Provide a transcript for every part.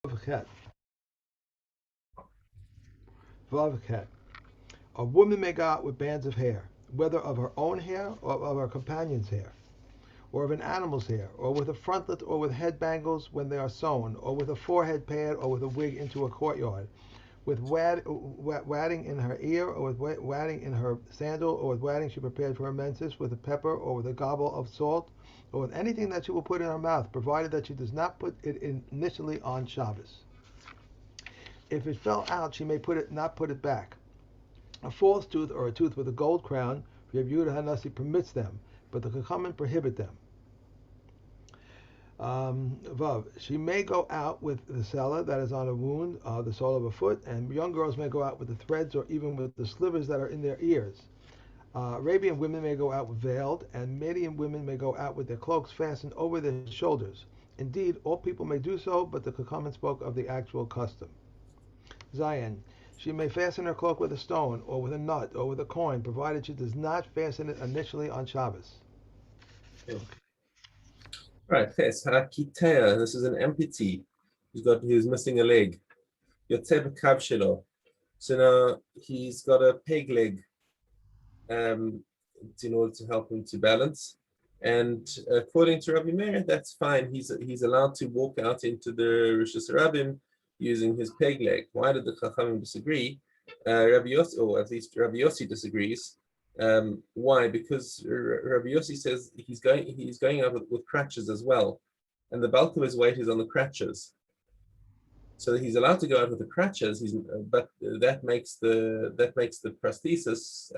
A woman may go out with bands of hair, whether of her own hair or of her companion's hair, or of an animal's hair, or with a frontlet or with head bangles when they are sewn, or with a forehead pad or with a wig into a courtyard, with wadding in her ear, or with wadding in her sandal, or with wadding she prepared for her menses, with a pepper, or with a gobble of salt, or with anything that she will put in her mouth, provided that she does not put it initially on Shabbos. If it fell out, she may not put it back. A false tooth or a tooth with a gold crown, Rabbi Yehuda Hanasi permits them, but the Chachamim prohibit them. Vav. She may go out with the sela that is on a wound, the sole of a foot, and young girls may go out with the threads or even with the slivers that are in their ears. Arabian women may go out veiled, and Median women may go out with their cloaks fastened over their shoulders. Indeed, all people may do so, but the Chachamim spoke of the actual custom. Zion. She may fasten her cloak with a stone, or with a nut, or with a coin, provided she does not fasten it initially on Shabbos. Okay. Right, Ches Hakitea. This is an amputee. He's missing a leg. Yotzeb Kabshilo. So now he's got a peg leg in order to help him to balance. And according to Rabbi Meir, that's fine. He's allowed to walk out into the Rosh Hashanah using his peg leg. Why did the Chachamim disagree? Rabbi Yossi, or at least Rabbi Yossi disagrees. Why? Because Rabbi Yossi says he's going out with crutches as well, and the bulk of his weight is on the crutches. So he's allowed to go out with the crutches. But that makes the prosthesis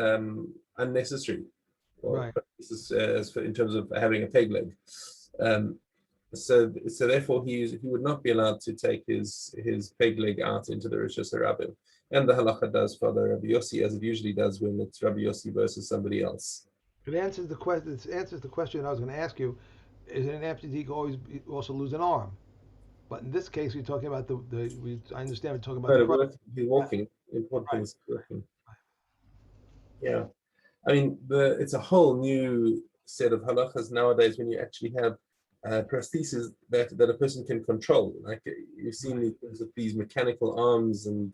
unnecessary, or Right. prosthesis in terms of having a peg leg. So therefore he would not be allowed to take his peg leg out into the Rosh Hashanah. And the halacha does follow Rabbi Yossi, as it usually does when it's Rabbi Yossi versus somebody else. It answers the question. It answers the question I was going to ask you. Is it an amputee can always also lose an arm? But in this case, we're talking about I understand we're talking about the crutch. He's walking. The important thing Right. is walking. Yeah. I mean, it's a whole new set of halachas nowadays when you actually have prostheses that a person can control. Like you've seen these mechanical arms, and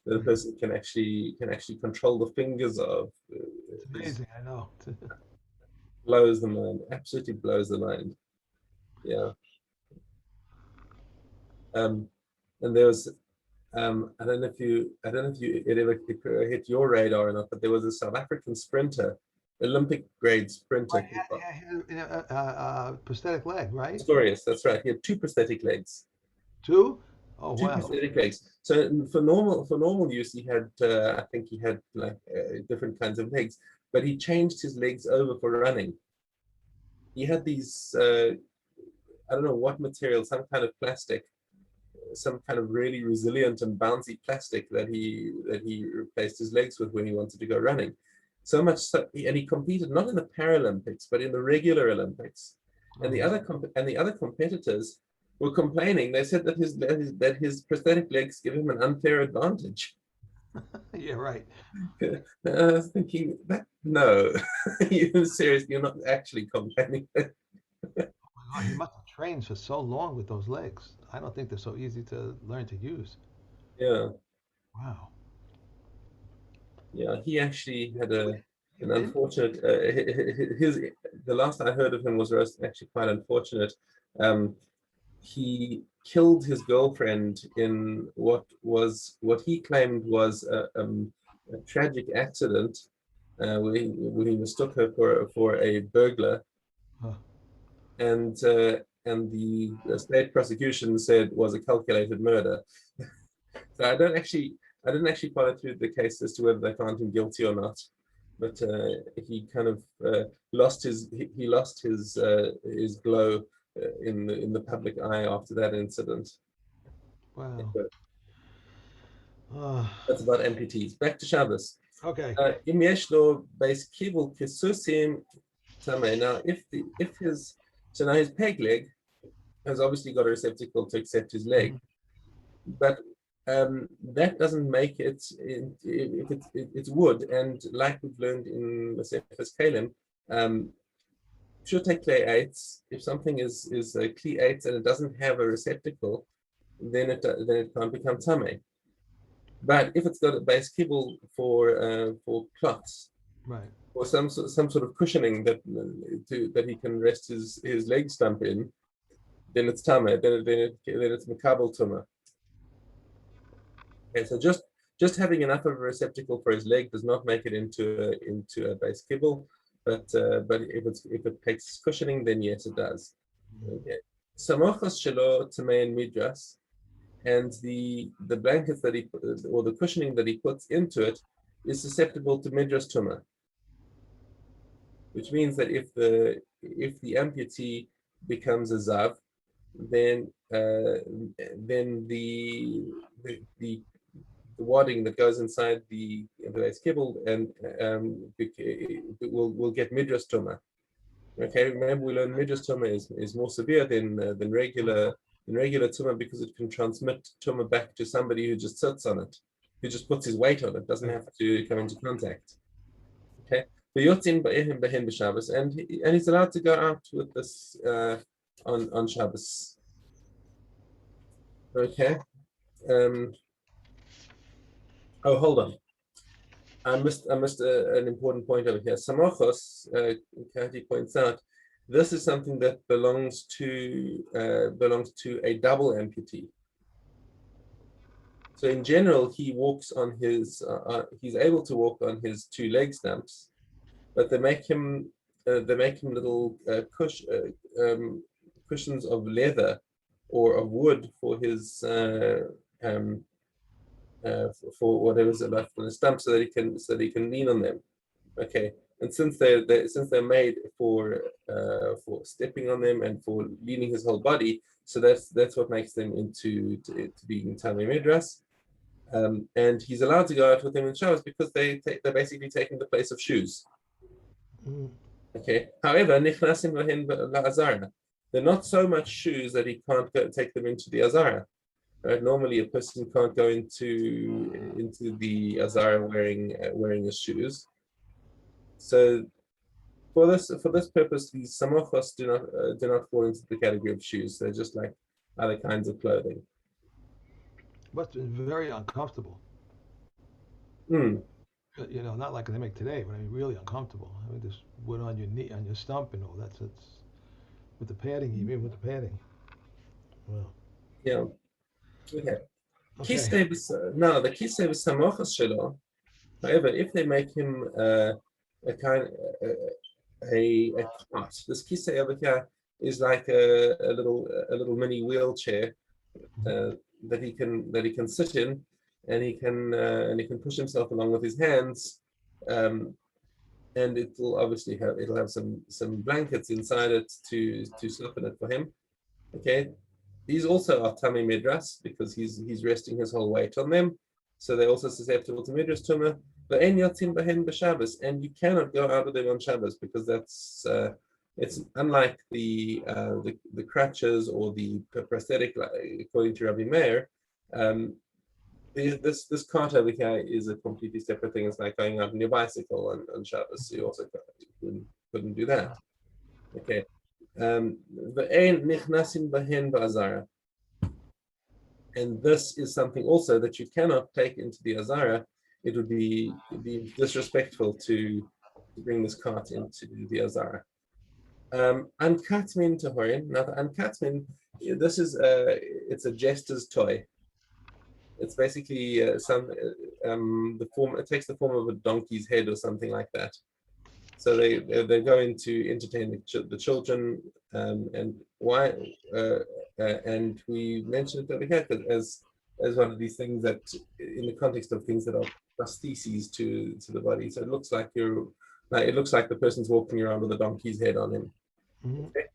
that a person can actually control the fingers of. It's amazing. I know. Blows the mind. Absolutely blows the mind. Yeah. And there was I don't know if it ever hit your radar or not, but there was a South African sprinter, Olympic grade sprinter. He had a prosthetic leg, right? Pistorius, that's right. He had two prosthetic legs. Two? Oh Two wow. prosthetic legs. So for normal use, he had I think he had like different kinds of legs, but he changed his legs over for running. He had these I don't know what material, some kind of plastic, some kind of really resilient and bouncy plastic that he replaced his legs with when he wanted to go running. So much so, and he competed not in the Paralympics but in the regular Olympics. And the other competitors were complaining. They said that his prosthetic legs give him an unfair advantage. Yeah, right. I was thinking that no, you're serious. You're not actually complaining. Oh, he must have trained for so long with those legs. I don't think they're so easy to learn to use. Yeah, Wow. yeah. He actually had He an did? unfortunate. The last I heard of him was actually quite unfortunate. Um, he killed his girlfriend in what he claimed was a tragic accident, where he mistook her for a burglar, Huh. and the state prosecution said was a calculated murder. So I didn't actually follow through the case as to whether they found him guilty or not, but he kind of lost his glow in the public eye after that incident. Wow. But Uh, that's about amputees. Back to Shabbos. okay. Im yesh lo beis kibul kisusim tamei. Now, now his peg leg has obviously got a receptacle to accept his leg, Mhm. but that doesn't make it if it's wood, and like we've learned in the Sefes Kalim, should take clay eights. If something is a clay eights and it doesn't have a receptacle, then it can't become tame. But if it's got a base kibble for cloths, Right. or some sort of cushioning that he can rest his leg stump in, then it's tame. Then it's makabel tuma. Okay, so just having enough of a receptacle for his leg does not make it into a base kibble, but if it takes cushioning, then yes, it does. Okay. Samachos shelo tamein midras, and the blankets that he or the cushioning that he puts into it is susceptible to midras tuma, which means that if the amputee becomes a zav, then the wadding that goes inside the base kibble and will get midras tuma. Okay, remember we learned midras tuma is more severe than regular tuma because it can transmit tuma back to somebody who just sits on it, who just puts his weight on it, doesn't have to come into contact. Okay, and he's allowed to go out with this on Shabbos. Okay. Oh, hold on. I missed an important point over here. Samachos, Kathy points out, this is something that belongs to a double amputee. So in general, he walks on he's able to walk on his two leg stumps, but they make him little cushions of leather or of wood for his for whatever's left on the stump, so that he can lean on them. Okay, and since they're made for stepping on them and for leaning his whole body, so that's what makes them into being Tamei Midras. And he's allowed to go out with them in Shabbos because they're basically taking the place of shoes. Okay. However, nichnasim lahin la'azara. They're not so much shoes that he can't take them into the azara. Right? Normally, a person can't go into the azara wearing his shoes. So for this purpose, these samachos do not fall into the category of shoes. They're just like other kinds of clothing. Must have been very uncomfortable. Mm. Not like they make today, but I mean really uncomfortable. I mean, this wood on your knee, on your stump, and all that. So it's with the padding, even with the padding. Well, Yeah. Okay. okay. No, the kisei samachos shelo. However, if they make him a kind a cot, this kisei over here is like a little mini wheelchair that he can sit in, and he can push himself along with his hands, and it'll have some blankets inside it to soften it for him. Okay, these also are tummy midras because he's resting his whole weight on them, so they're also susceptible to midras tumah. But en yatzim behen b'Shabbos, and you cannot go out with them on Shabbos because that's it's unlike the crutches or the prosthetic, according to Rabbi Meir. This cart over here is a completely separate thing. It's like going out on your bicycle on Shabbos. So you also couldn't do that. Okay. And this is something also that you cannot take into the Azara. It would be disrespectful to bring this cart into the Azara. Ankatmin Tahorin. Now the Ankatmin, this is it's a jester's toy. It's basically the form. It takes the form of a donkey's head or something like that. So they go in to entertain the children, and why? And we mentioned it over here as one of these things that, in the context of things that are prostheses to the body. So it looks like the person's walking around with a donkey's head on him. Mm-hmm. Okay?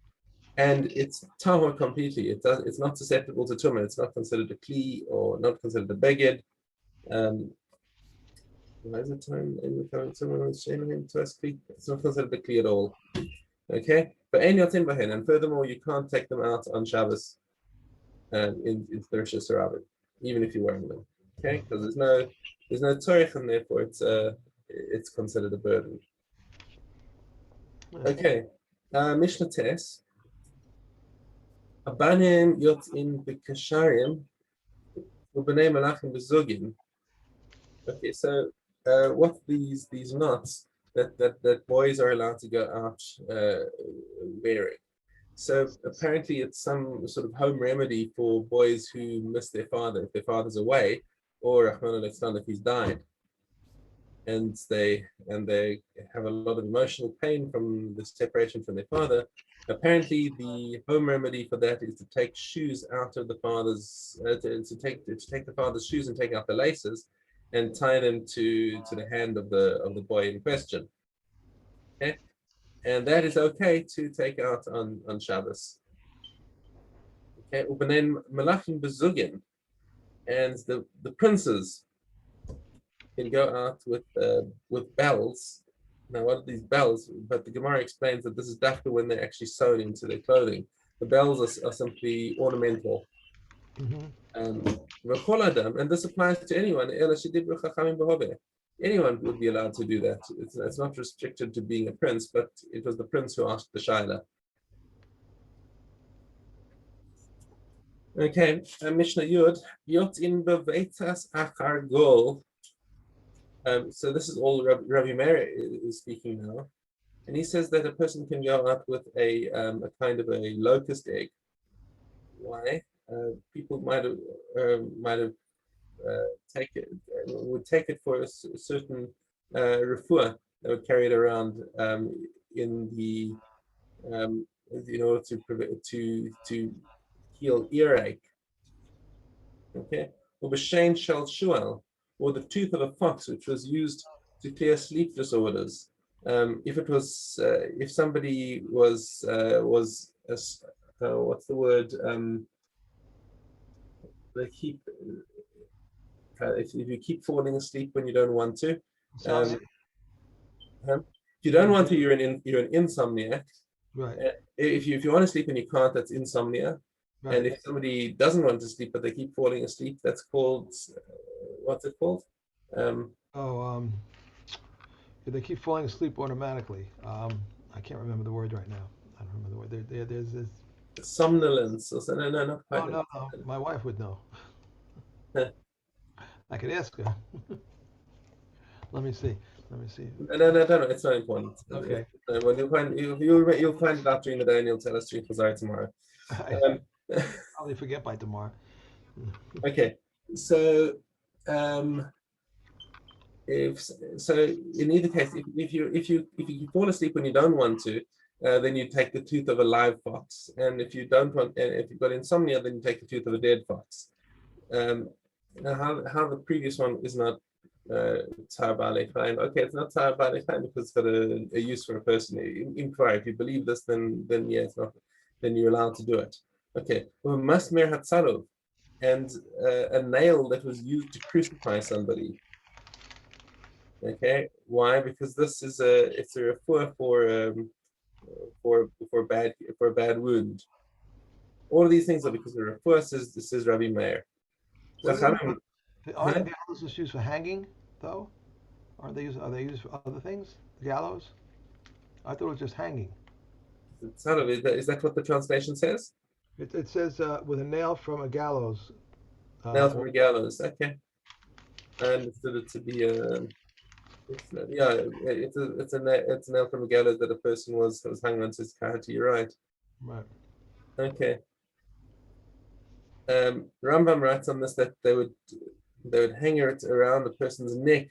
And it's tahor completely. It's not susceptible to tumah. It's not considered a kli or not considered a beged. Why is it time in the current someone is shaming him to us? It's not considered a kli at all. Okay, but and furthermore, you can't take them out on Shabbos in Thurshas or Rabbit, even if you're wearing them. Okay, because there's no tzorich, and therefore it's considered a burden. Okay, Mishna Tes. Abanim yot in bekasharim u'bnei malachim bezugin. Okay, so what these knots that boys are allowed to go out wearing. So apparently it's some sort of home remedy for boys who miss their father if their father's away, or Rahman al if he's died, and they have a lot of emotional pain from the separation from their father. Apparently, the home remedy for that is to take shoes out of the father's to take the father's shoes and take out the laces, and tie them to the hand of the boy in question. Okay, and that is okay to take out on Shabbos. Okay, ubenem malachim bezugin, and the princes can go out with bells. Now, what are these bells? But the Gemara explains that this is dafka when they're actually sewn into their clothing. The bells are simply ornamental. And this applies to anyone. Anyone would be allowed to do that. It's not restricted to being a prince, but it was the prince who asked the Shaila. Okay, Mishnah Yud, Yot in Beveitas Achar Gol. So this is all Rabbi Meir is speaking now, and he says that a person can go out with a kind of a locust egg. Why? People might have would take it for a certain refuah. They would carry it around in order to heal earache. Okay, or b'shein shel shual, or the tooth of a fox, which was used to clear sleep disorders. If somebody was what's the word? They keep if you keep falling asleep when you don't want to. If you don't want to, you're an insomniac. Right. If you want to sleep and you can't, that's insomnia. Right. And if somebody doesn't want to sleep but they keep falling asleep, that's called what's it called? They keep falling asleep automatically. I can't remember the word right now. I don't remember the word. There's this somnolence or something. No, not quite. No. My wife would know. I could ask her. Let me see. No. It's not important. Okay. Well, you'll find it out during the day, and you'll tell us to Chazar tomorrow. I'll probably forget by tomorrow. Okay, so in either case, if you fall asleep when you don't want to, then you take the tooth of a live fox, and if you've got insomnia, then you take the tooth of a dead fox. Now, how the previous one is not Tzar Ba'alei Chaim. Okay, it's not Tzar Ba'alei Chaim because it's got a use for a person. If you believe this, then yeah, it's not. Then you're allowed to do it. Okay, Masmer Hatzarov, and a nail that was used to crucify somebody. Okay, why? Because this is it's a refuah for a bad wound. All of these things are because of refuah. This is Rabbi Meir. Aren't the gallows just used for hanging, though? Are they used for other things? The gallows? I thought it was just hanging. Is that what the translation says? It says with a nail from a gallows. Nail from a gallows. Okay. I understood it to be it's a nail from a gallows that a person was hanging onto his kahati. You're right. Right. Okay. Rambam writes on this that they would hang it around the person's neck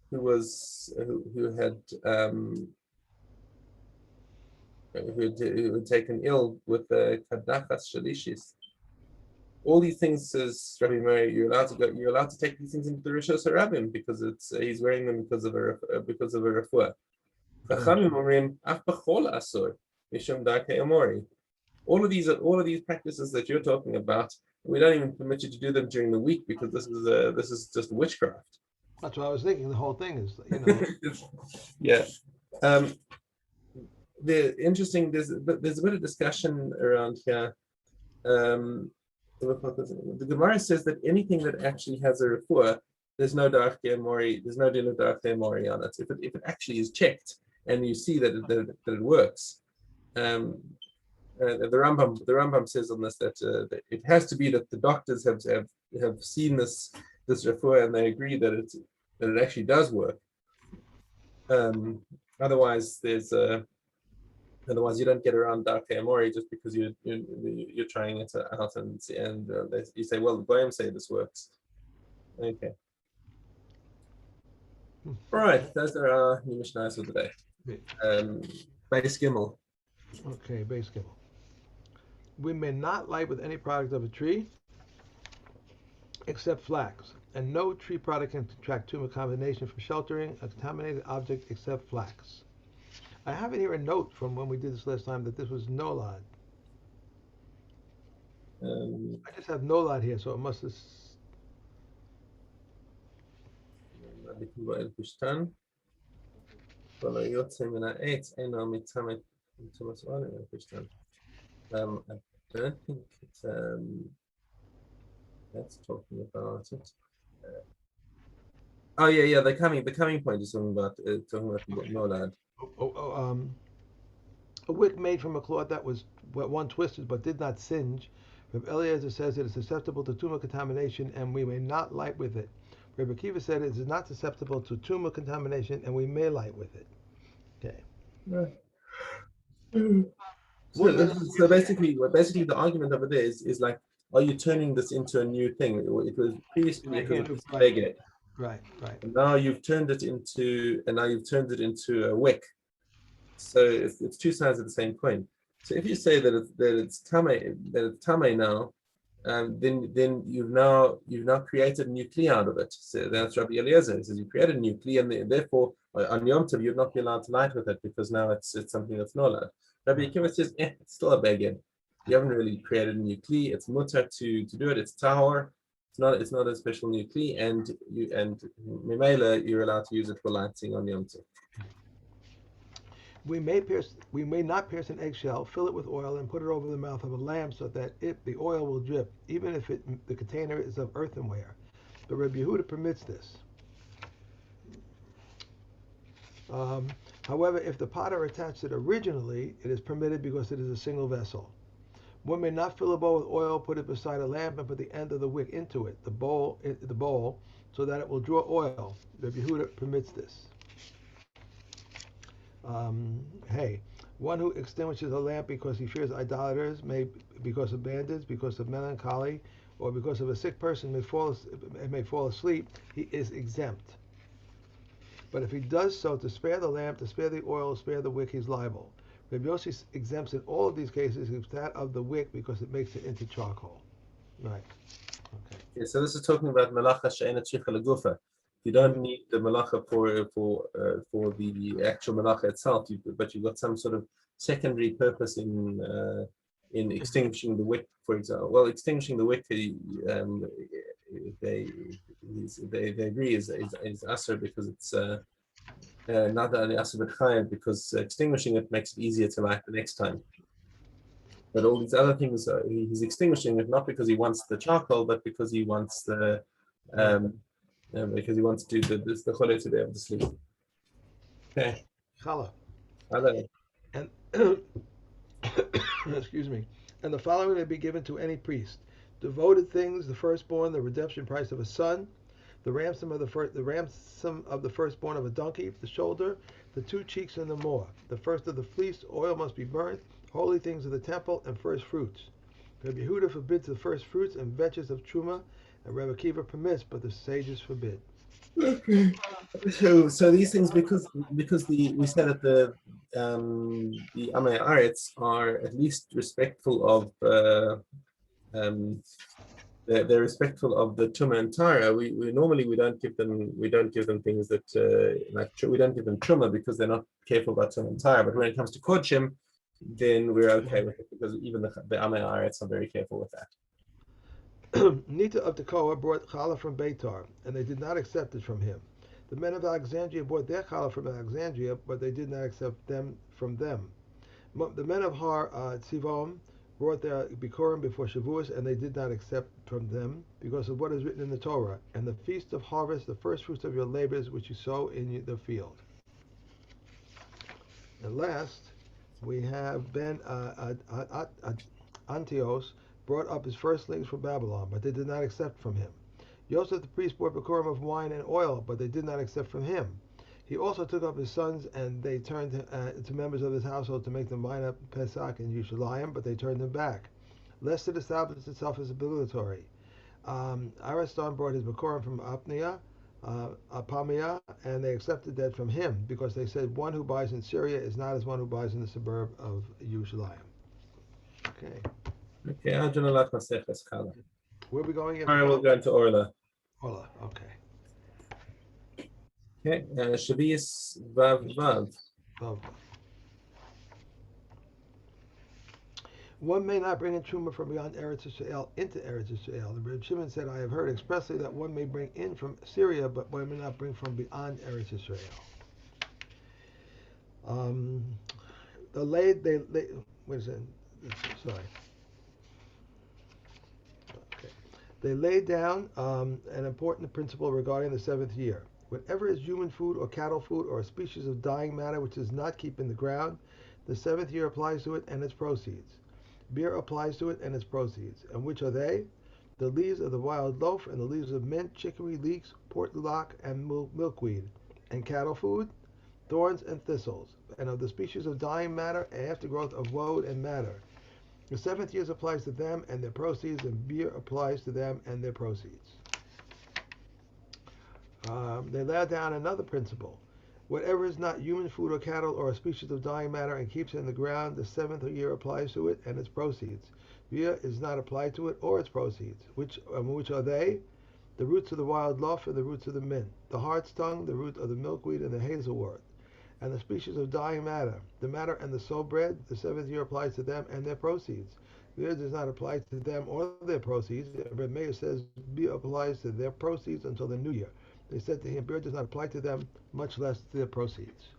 who had taken ill with the kadachas shalishis. All these things, says Rabbi Meir, you're allowed to take these things into the Rishos HaRabim because he's wearing them because of a refuah. Chachamim omrim ach b'chol asur mishum darkei amori. All of these practices that you're talking about, we don't even permit you to do them during the week because this is just witchcraft. That's what I was thinking. The whole thing is, Yeah. There's a bit of discussion around here. The Gemara says that anything that actually has a refuah, there's no darkei amori, there's no din of darkei amori on it. If it actually is checked and you see that it works. The Rambam says on this that it has to be that the doctors have seen this refuah and they agree that it actually does work. Um, otherwise, otherwise you don't get around Darkei Amori just because you're trying it out and you say, well, the Goyim say this works. Okay. All right, those are our new Mishnahs of the day. Base Gimel. Okay, base gimel. We may not light with any product of a tree except flax, and no tree product can contract tumor combination from sheltering a contaminated object except flax. I have in here a note from when we did this last time that this was nolad. I just have nolad here, so it must have. I don't think that's talking about it. Oh yeah. The coming point is talking about Nolad. A wick made from a cloth that was one twisted but did not singe. Rabbi Eliezer says it is susceptible to tumor contamination and we may not light with it. Rabbi Akiva said it is not susceptible to tumor contamination and we may light with it. Okay. So basically the argument over there is like, are you turning this into a new thing? It was previously it was a beged. Right. And now you've turned it into a wick. So it's two sides of the same coin. So if you say that it's tame now, then you've now created a new kli out of it. So that's Rabbi Eliezer. He says you created a new kli, and therefore on Yom Tov you'd not be allowed to light with it because now it's something that's not allowed. Rabbi Akiva says, it's still a beged. You haven't really created a new kli. It's mutar to do it. It's tahor. It's not a special new kli, and Mimela you're allowed to use it for lighting on Yom Tov. We may not pierce an eggshell, fill it with oil, and put it over the mouth of a lamp so that the oil will drip, even if the container is of earthenware. But Rabbi Yehuda permits this. However, if the potter attached it originally, it is permitted because it is a single vessel. One may not fill a bowl with oil, put it beside a lamp, and put the end of the wick into it, the bowl, so that it will draw oil. Rabbi Yehuda permits this. One who extinguishes a lamp because he fears idolaters, because of bandits, because of melancholy, or because of a sick person may fall asleep, he is exempt. But if he does so to spare the lamp, to spare the oil, spare the wick, he's liable. Rabbi Yossi exempts in all of these cases except that of the wick because it makes it into charcoal. Right. Okay. Yeah, so this is talking about malacha she'ena tzricha legufa. You don't need the malacha for the actual malacha itself, but you've got some sort of secondary purpose in extinguishing the wick, for example. Well, extinguishing the wick, they agree is asr because it's not only asr but chayav because extinguishing it makes it easier to light the next time. But all these other things, he's extinguishing it not because he wants the charcoal, but because he wants to do the chole to be able to sleep. Okay. Challah. Hello. And excuse me. And the following may be given to any priest: devoted things, the firstborn, the redemption price of a son, the ransom of the firstborn of a donkey, the shoulder, the two cheeks, and the more. The first of the fleece, oil must be burnt. Holy things of the temple and first fruits. Rabbi Yehuda forbids the first fruits and vetches of truma, and Rabbi Akiva permits, but the sages forbid. Okay. So these things because we said that the Amei Aretz are at least respectful of they're respectful of the Truma and Tara. We normally we don't give them things that we don't give them Truma because they're not careful about Truma and Tara. But when it comes to Kodshim, then we're okay with it because even the Amei Aretz are very careful with that. Nita of Tekoa brought challah from Beitar, and they did not accept it from him. The men of Alexandria brought their challah from Alexandria, but they did not accept them from them. The men of Har Tzivom brought their bikurim before Shavuos, and they did not accept from them because of what is written in the Torah, and the feast of harvest, the first fruits of your labors which you sow in the field. And last, We have Ben Antios brought up his firstlings from Babylon, but they did not accept from him. Joseph the priest brought Bikurim of wine and oil, but they did not accept from him. He also took up his sons, and they turned to members of his household to make them line up Pesach and Yerushalayim, but they turned them back, lest it establish itself as obligatory. Ariston brought his Bikurim from Apamia, and they accepted that from him, because they said one who buys in Syria is not as one who buys in the suburb of Yerushalayim. Okay. Okay, Adonai Maseches Kala. Where are we going? All right, we'll go into Orla. Orla, okay. Okay, Shabbos Vav Vav. Vav. One may not bring in truma from beyond Eretz Yisrael into Eretz Yisrael. The Reb Shimon said, I have heard expressly that one may bring in from Syria, but one may not bring from beyond Eretz Yisrael. Wait a second. Sorry. Okay. They laid down an important principle regarding the seventh year. Whatever is human food or cattle food or a species of dying matter which does not keep in the ground, the seventh year applies to it and its proceeds. Beer applies to it and its proceeds. And which are they? The leaves of the wild loaf and the leaves of mint, chicory, leeks, portulac, and milkweed. And cattle food? Thorns and thistles. And of the species of dying matter, a aftergrowth of woad and madder. The seventh year applies to them and their proceeds, and beer applies to them and their proceeds. They lay down another principle. Whatever is not human food or cattle or a species of dying matter and keeps it in the ground, the seventh year applies to it and its proceeds. Beer is not applied to it or its proceeds. Which are they? The roots of the wild loaf and the roots of the mint, the hard stung, the root of the milkweed and the hazelwort, and the species of dying matter, the matter and the soul bread, the seventh year applies to them and their proceeds. Beer does not apply to them or their proceeds. Reb Meir says beer applies to their proceeds until the new year. They said to him, beer does not apply to them, much less to their proceeds.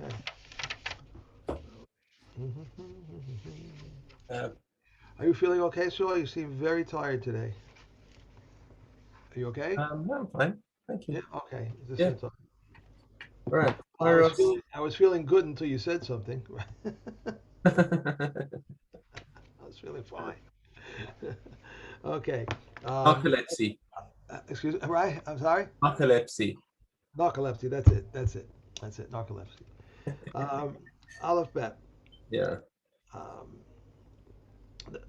Okay. Are you feeling okay, Shaw? You seem very tired today. Are you okay? No, I'm fine. Thank you. Yeah, okay. Yeah. All right. I was feeling good until you said something. I was feeling fine. Okay. Narcolepsy. Excuse me, right? I'm sorry? Narcolepsy. Narcolepsy, that's it. Narcolepsy. Aleph Bet. Yeah.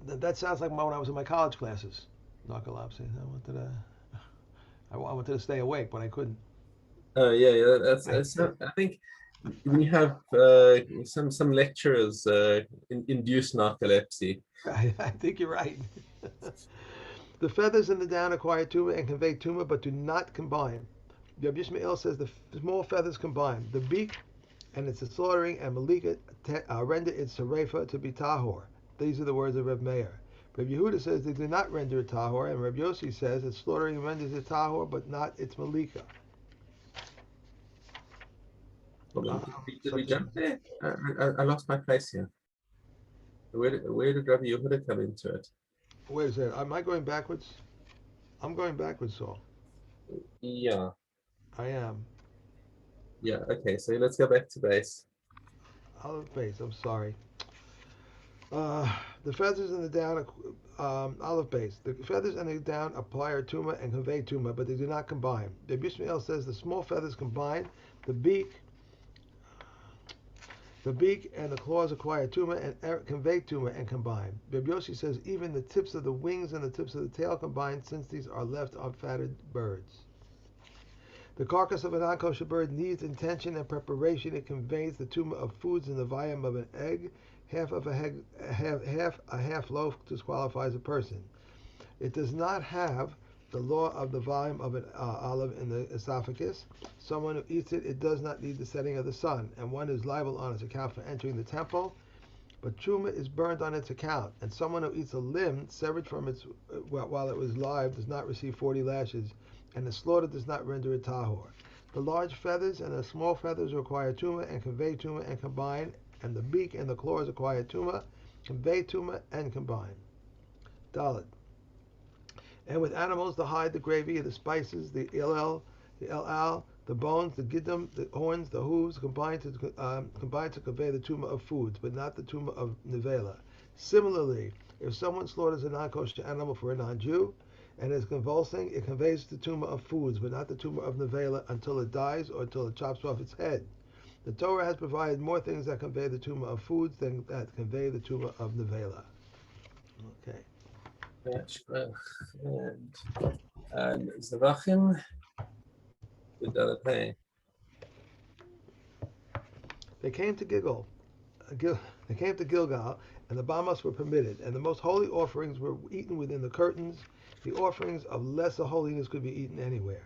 That sounds like when I was in my college classes. Narcolepsy. I wanted to stay awake, but I couldn't. Yeah. That's I think we have some lecturers induce narcolepsy. I think you're right. The feathers and the down acquire tumor and convey tumor, but do not combine. Rabbi Yishmael says the small feathers combine. The beak and its slaughtering and malika render its sarefa to be tahor. These are the words of Reb Meir. Reb Yehuda says they do not render it tahor, and Reb Yossi says its slaughtering renders it tahor, but not its malika. Did we jump there? I lost my place here. Where did Rabbi Yehuda come into it? Wait a second. Am I going backwards? I'm going backwards, Saul. Yeah. I am. Yeah, okay, so let's go back to base. Olive base, I'm sorry. The feathers and the down, olive base. The feathers and the down apply a tumor and convey tumor, but they do not combine. Rabbi Yishmael says the small feathers combine. The beak and the claws acquire tumor and convey tumor and combine. Rabbi Yossi says even the tips of the wings and the tips of the tail combine, since these are left unfatted birds. The carcass of an unkosher bird needs intention and preparation. It conveys the tumor of foods in the volume of an egg. Half a half loaf disqualifies a person. It does not have the law of the volume of an olive in the esophagus. Someone who eats it, it does not need the setting of the sun, and one is liable on its account for entering the temple. But truma is burned on its account, and someone who eats a limb severed from its while it was live does not receive 40 lashes, and the slaughter does not render it tahor. The large feathers and the small feathers require tumor and convey tumor and combine, and the beak and the claws acquire tumor, convey tumor and combine. Dalit. And with animals, the hide, the gravy, the spices, the el, the the bones, the giddim, the horns, the hooves combined to convey the tumah of foods, but not the tumah of nevela. Similarly, if someone slaughters a non-kosher animal for a non-Jew and is convulsing, it conveys the tumah of foods, but not the tumah of nevela until it dies or until it chops off its head. The Torah has provided more things that convey the tumah of foods than that convey the tumah of nevela. Okay. And Zavachim, They came to they came to Gilgal, and the Bamas were permitted, and the most holy offerings were eaten within the curtains. The offerings of lesser holiness could be eaten anywhere.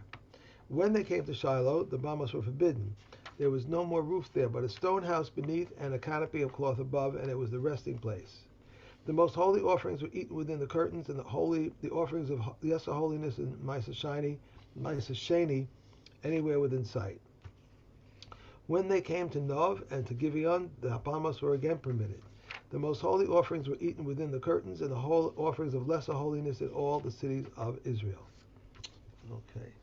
When they came to Shiloh, the Bamas were forbidden. There was no more roof there, but a stone house beneath and a canopy of cloth above, and it was the resting place. The most holy offerings were eaten within the curtains, and the offerings of lesser holiness and Ma'aseh Sheni, anywhere within sight. When they came to Nov and to Gibeon, the Bamas were again permitted. The most holy offerings were eaten within the curtains, and the whole offerings of lesser holiness in all the cities of Israel. Okay.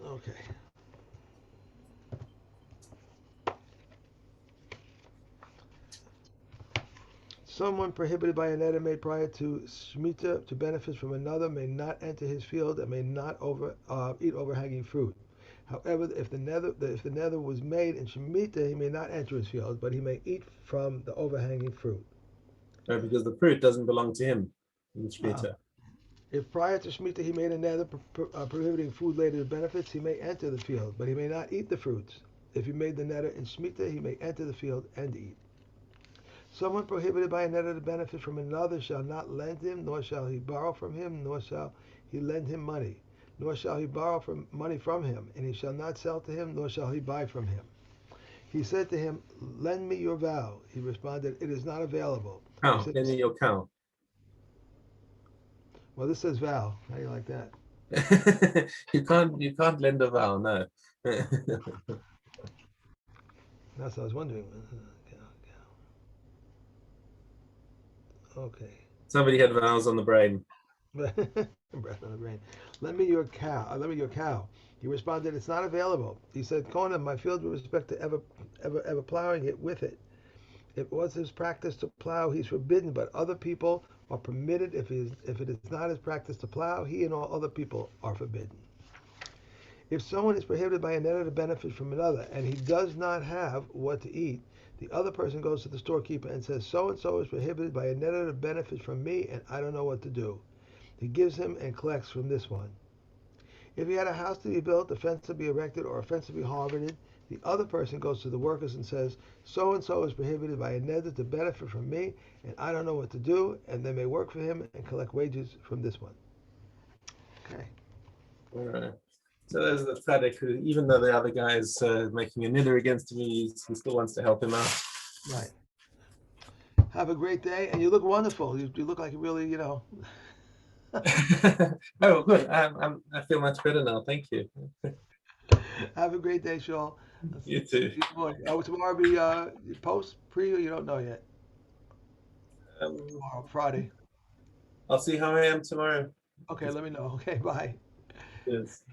Okay. Someone prohibited by an neder made prior to Shemitah to benefit from another may not enter his field and may not eat overhanging fruit. However, if the nether was made in Shemitah, he may not enter his field, but he may eat from the overhanging fruit. Because the fruit doesn't belong to him in Shemitah. If prior to Shemitah he made a nether prohibiting food-related benefits, he may enter the field, but he may not eat the fruits. If he made the nether in Shemitah, he may enter the field and eat. Someone prohibited by a nether to benefit from another shall not lend him, nor shall he borrow from him, nor shall he lend him money, nor shall he borrow money from him, and he shall not sell to him, nor shall he buy from him. He said to him, "Lend me your vow." He responded, "It is not available." Cow, Said, lend me your cow. well, this says vow. How do you like that? you can't lend a vow, no. That's what I was wondering. Okay. Somebody had vows on the brain. Breath on the brain. Lend me your cow. Lend me your cow. He responded, "It's not available." He said, "Conan, my field with respect to ever plowing it with it. If it was his practice to plow, he's forbidden, but other people are permitted. If it is not his practice to plow, he and all other people are forbidden." If someone is prohibited by another to benefit from another, and he does not have what to eat, the other person goes to the storekeeper and says, "So and so is prohibited by another to benefit from me, and I don't know what to do." He gives him and collects from this one. If he had a house to be built, a fence to be erected, or a fence to be harvested, the other person goes to the workers and says, "So and so is prohibited by a neder to benefit from me, and I don't know what to do," and they may work for him and collect wages from this one. Okay. All right. So there's the tzaddik who, even though the other guy is making a nidder against him, he still wants to help him out. Right. Have a great day, and you look wonderful. You look like you really, Oh, good. I feel much better now. Thank you. Have a great day, Shaul. You too. Oh, tomorrow be post, pre, or you don't know yet? Tomorrow, Friday. I'll see how I am tomorrow. Okay, let me know. Okay, bye. Yes.